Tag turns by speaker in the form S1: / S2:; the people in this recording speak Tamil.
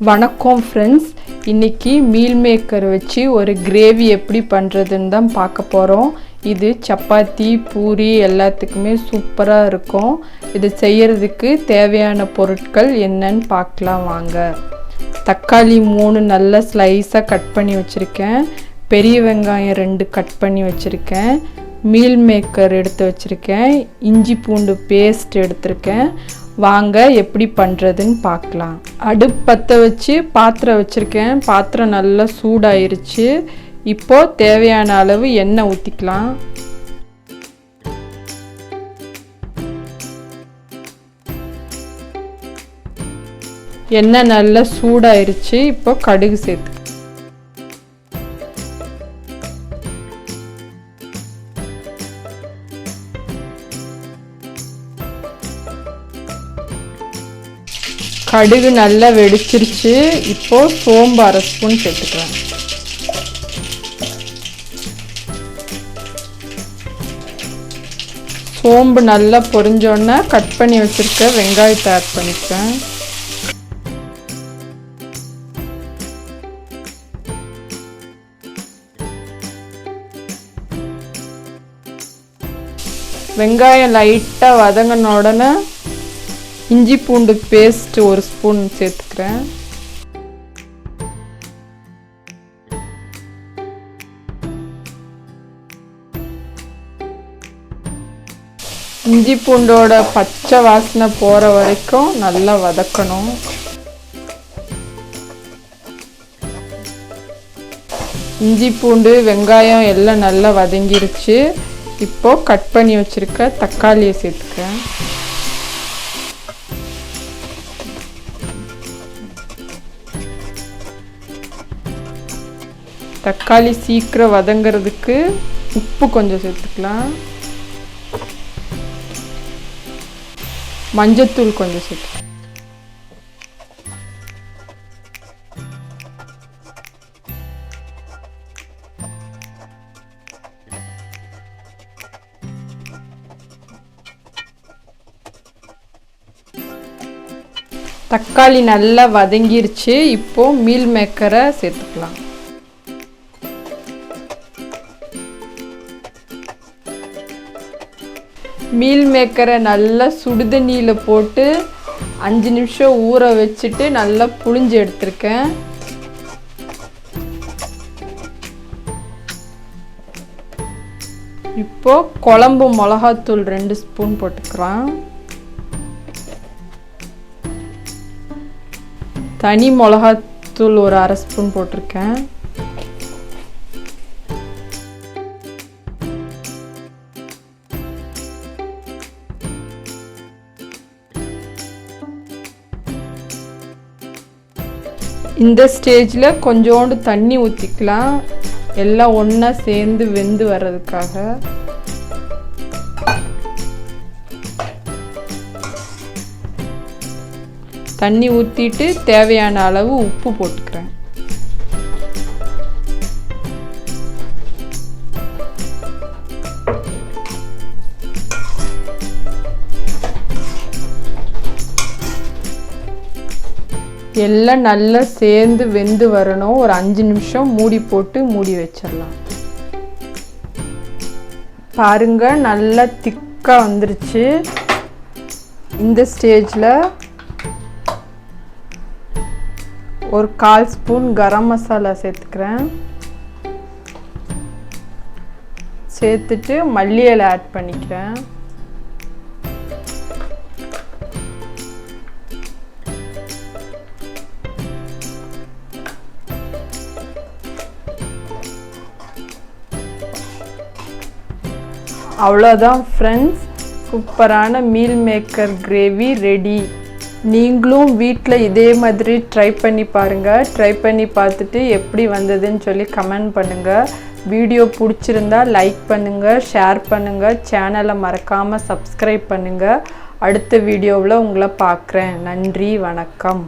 S1: வணக்கம் ஃப்ரெண்ட்ஸ், இன்னைக்கு மீல் மேக்கர் வச்சு ஒரு கிரேவி எப்படி பண்ணுறதுன்னு தான் பார்க்க போகிறோம். இது சப்பாத்தி பூரி எல்லாத்துக்குமே சூப்பராக இருக்கும். இது செய்கிறதுக்கு தேவையான பொருட்கள் என்னன்னு பார்க்கலாம் வாங்க. தக்காளி 3 நல்ல ஸ்லைஸாக கட் பண்ணி வச்சுருக்கேன். பெரிய வெங்காயம் 2 கட் பண்ணி வச்சுருக்கேன். மீல் மேக்கர் எடுத்து வச்சுருக்கேன். இஞ்சி பூண்டு பேஸ்ட் எடுத்திருக்கேன். வாங்க எப்படி பண்ணுறதுன்னு பார்க்கலாம். அடுப்பு பற்ற வச்சு பாத்திரம் வச்சுருக்கேன். பாத்திரம் நல்லா சூடாயிருச்சு. இப்போது தேவையான அளவு எண்ணெய் ஊற்றிக்கலாம். எண்ணெய் நல்லா சூடாயிருச்சு. இப்போ கடுகு சேர்த்து கடுகு நல்லா வெடிச்சிருச்சு. இப்போ சோம்பு 1/2 ஸ்பூன் சேர்த்துக்கலாம். சோம்பு நல்லா பொரிஞ்சோன்னா கட் பண்ணி வச்சிருக்க வெங்காயத்தை ஆட் பண்ணிக்கிறேன். வெங்காயம் லைட்டாக வதங்கின உடனே இஞ்சி பூண்டு பேஸ்ட் 1 ஸ்பூன் சேர்த்துக்கிறேன். இஞ்சி பூண்டோட பச்சை வாசனை போகிற வரைக்கும் நல்லா வதக்கணும். இஞ்சி பூண்டு வெங்காயம் எல்லாம் நல்லா வதங்கிருச்சு. இப்போது கட் பண்ணி வச்சுருக்க தக்காளியை சேர்த்துக்கிறேன். தக்காளி சீக்கிரம் வதங்கிறதுக்கு உப்பு கொஞ்சம் சேர்த்துக்கலாம். மஞ்சத்தூள் கொஞ்சம் சேர்த்துக்கலாம். தக்காளி நல்லா வதங்கிருச்சு. இப்போ மீல் மேக்கரை சேர்த்துக்கலாம். மீல் மேக்கரை நல்லா சுடுதண்ணியில் போட்டு 5 நிமிஷம் ஊற வச்சுட்டு நல்லா புழிஞ்சு எடுத்திருக்கேன். இப்போ குழம்பு மிளகாத்தூள் 2 ஸ்பூன் போட்டுக்கிறேன். தனி மிளகாத்தூள் ஒரு 1/2 ஸ்பூன் போட்டிருக்கேன். இந்த ஸ்டேஜில் கொஞ்சோண்டு தண்ணி ஊற்றிக்கலாம். எல்லாம் ஒன்றா சேர்ந்து வெந்து வர்றதுக்காக. தண்ணி ஊற்றிட்டு தேவையான அளவு உப்பு போட்டுக்கிறேன். எல்லாம் நல்லா சேர்ந்து வெந்து வரணும். ஒரு 5 நிமிஷம் மூடி போட்டு மூடி வச்சிடலாம். பாருங்க நல்லா திக்காக வந்துருச்சு. இந்த ஸ்டேஜில் ஒரு 1/4 ஸ்பூன் கரம் மசாலா சேர்த்துக்கிறேன். சேர்த்துட்டு மல்லி இலை ஆட் பண்ணிக்கிறேன். அவ்வளோதான் ஃப்ரெண்ட்ஸ், சூப்பரான மீல் மேக்கர் கிரேவி ரெடி. நீங்களும் வீட்டில் இதே மாதிரி ட்ரை பண்ணி பாருங்கள். ட்ரை பண்ணி பார்த்துட்டு எப்படி வந்ததுன்னு சொல்லி கமெண்ட் பண்ணுங்கள். வீடியோ பிடிச்சிருந்தா லைக் பண்ணுங்கள், ஷேர் பண்ணுங்கள், சேனலை மறக்காமல் சப்ஸ்கிரைப் பண்ணுங்கள். அடுத்த வீடியோவில் உங்களை பார்க்குறேன். நன்றி, வணக்கம்.